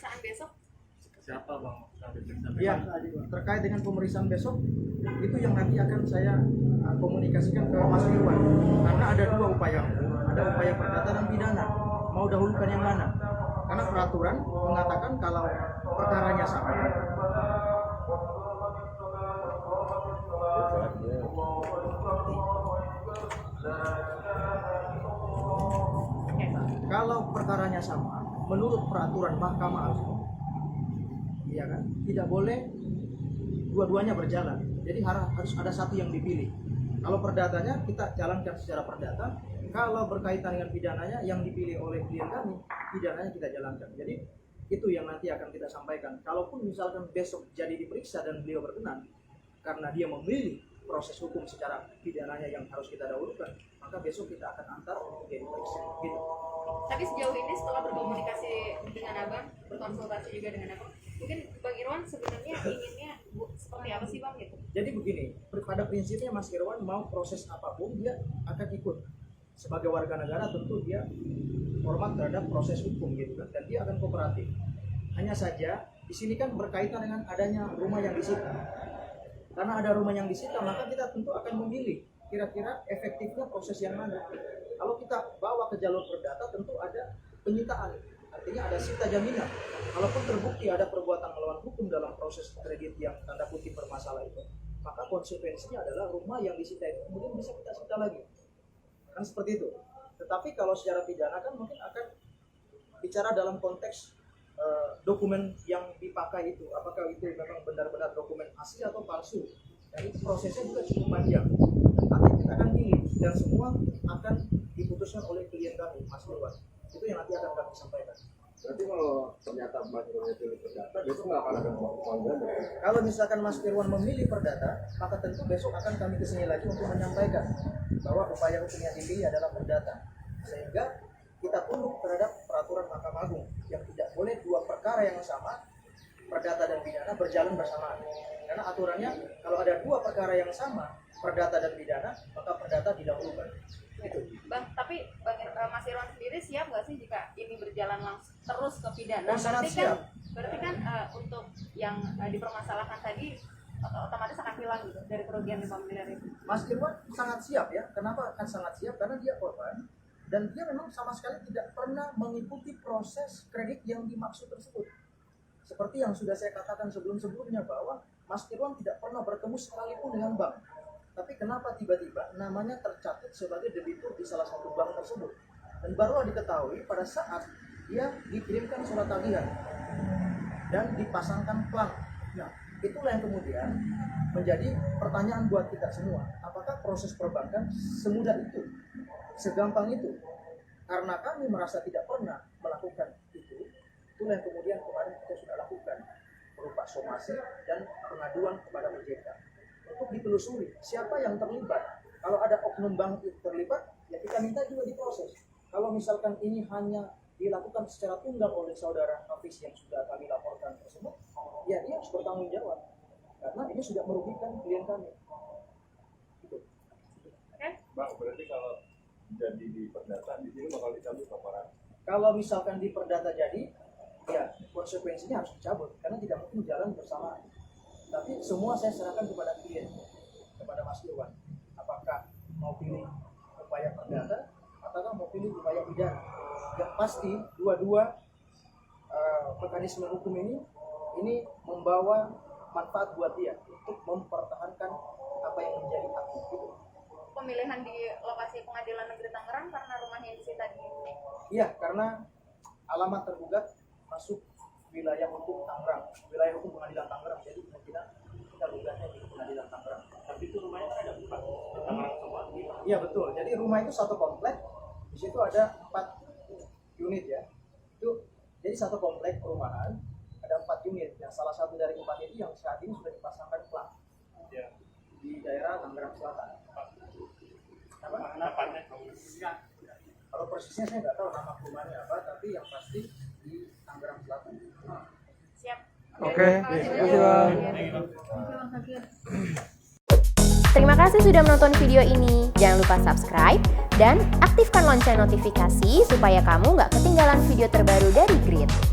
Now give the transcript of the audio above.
pemeriksaan besok? Siapa bang? Ya, terkait dengan pemeriksaan besok itu yang nanti akan saya komunikasikan ke Mas Irwan, karena ada dua upaya, ada upaya perdata dan pidana. Mau dahulukan yang mana? Karena peraturan mengatakan kalau perkaranya sama. Kalau perkaranya sama, menurut peraturan Mahkamah Agung, ya kan, tidak boleh dua-duanya berjalan. Jadi harus ada satu yang dipilih. Kalau perdatanya kita jalankan secara perdata, kalau berkaitan dengan pidananya yang dipilih oleh klien kami, pidananya kita jalankan. Jadi itu yang nanti akan kita sampaikan. Kalaupun misalkan besok jadi diperiksa dan beliau berkenan, karena dia memilih proses hukum secara pidananya yang harus kita dahulukan, maka besok kita akan antar untuk dia diperiksa. Gitu. Tapi sejauh ini setelah berkomunikasi dengan abang, berkonsultasi juga dengan abang, mungkin Bang Irwan sebenarnya inginnya seperti apa sih bang gitu? Jadi begini, pada prinsipnya Mas Irwan mau proses apapun dia akan ikut. Sebagai warga negara tentu dia hormat terhadap proses hukum gitu kan, dan dia akan kooperatif. Hanya saja di sini kan berkaitan dengan adanya rumah yang disita. Karena ada rumah yang disita, maka kita tentu akan memilih kira-kira efektifnya proses yang mana. Kalau kita bawa ke jalur perdata tentu ada penyitaan, artinya ada sita jaminan. Kalaupun terbukti ada perbuatan melawan hukum dalam proses kredit yang tanda kutip bermasalah itu, maka konsekuensinya adalah rumah yang disita itu kemudian bisa kita sita lagi. Kan seperti itu. Tetapi kalau secara pidana kan mungkin akan bicara dalam konteks dokumen yang dipakai itu, apakah itu memang benar-benar dokumen asli atau palsu. Jadi prosesnya juga cukup panjang. Nanti kita akan pilih dan semua akan diputuskan oleh klien kami, Mas Irwan. Itu yang nanti akan kami sampaikan. Berarti kalau ternyata Mas Irwan pilih perdata, besok nggak akan ada pemanggilan? Kalau misalkan Mas Irwan memilih perdata, maka tentu besok akan kami kesini lagi untuk menyampaikan bahwa upaya hukum yang dipilih adalah perdata. Sehingga kita tunduk terhadap peraturan Mahkamah Agung yang tidak boleh dua perkara yang sama, perdata dan pidana, berjalan bersamaan. Karena aturannya kalau ada dua perkara yang sama, perdata dan pidana, maka perdata didahulukan. Gitu. Bang, tapi Mas Irwan sendiri siap nggak sih jika ini berjalan langsung terus ke pidana? Oh, sangat siap. Berarti kan untuk yang dipermasalahkan tadi otomatis akan hilang gitu dari kerugian 5 miliar itu. Mas Irwan sangat siap ya. Kenapa akan sangat siap? Karena dia korban dan dia memang sama sekali tidak pernah mengikuti proses kredit yang dimaksud tersebut. Seperti yang sudah saya katakan sebelum-sebelumnya bahwa Mas Irwan tidak pernah bertemu sekalipun dengan bank. Tapi kenapa tiba-tiba namanya tercatat sebagai debitur di salah satu bank tersebut? Dan barulah diketahui pada saat dia dikirimkan surat tagihan dan dipasangkan plang. Nah, itulah yang kemudian menjadi pertanyaan buat kita semua. Apakah proses perbankan semudah itu? Segampang itu? Karena kami merasa tidak pernah melakukan itu, itulah yang kemudian kemarin kita sudah lakukan berupa somasi dan pengaduan kepada OJK untuk ditelusuri siapa yang terlibat. Kalau ada oknum bank terlibat, ya kita minta juga diproses. Kalau misalkan ini hanya dilakukan secara tunggal oleh saudara Hafiz yang sudah kami laporkan tersebut, ya dia harus bertanggung jawab karena ini sudah merugikan klien kami. Gitu. Bang, berarti kalau jadi di perdata di sini bakal dicabut laporan? Kalau misalkan di perdata jadi, ya konsekuensinya harus dicabut karena tidak mungkin jalan bersama. Tapi semua saya serahkan kepada klien, kepada Mas Irwan. Apakah mau pilih upaya perdata atau mau pilih upaya pidana? Yang pasti dua-dua mekanisme hukum ini membawa manfaat buat dia untuk mempertahankan apa yang menjadi hak gitu. Pemilihan di lokasi Pengadilan Negeri Tangerang karena rumahnya disita di Iya, karena alamat tergugat masuk wilayah hukum Tangerang, wilayah hukum Pengadilan Tangerang. Jadi kemungkinan kita gugatnya di Pengadilan Tangerang. Tapi itu rumahnya kan ada 4 di Tangerang semua. Iya betul. Jadi rumah itu satu komplek. Di situ ada 4 unit ya. Itu jadi satu komplek perumahan ada 4 unit. Yang salah satu dari 4 itu yang saat ini sudah dipasangkan plang Ya. di daerah Tangerang Selatan. Apanya? Kalau persisnya saya nggak tahu nama rumahnya apa, tapi yang pasti di Tangerang Selatan. siap. Oke, terima kasih Bang. Terima kasih sudah menonton video ini. Jangan lupa subscribe dan aktifkan lonceng notifikasi supaya kamu nggak ketinggalan video terbaru dari Grid.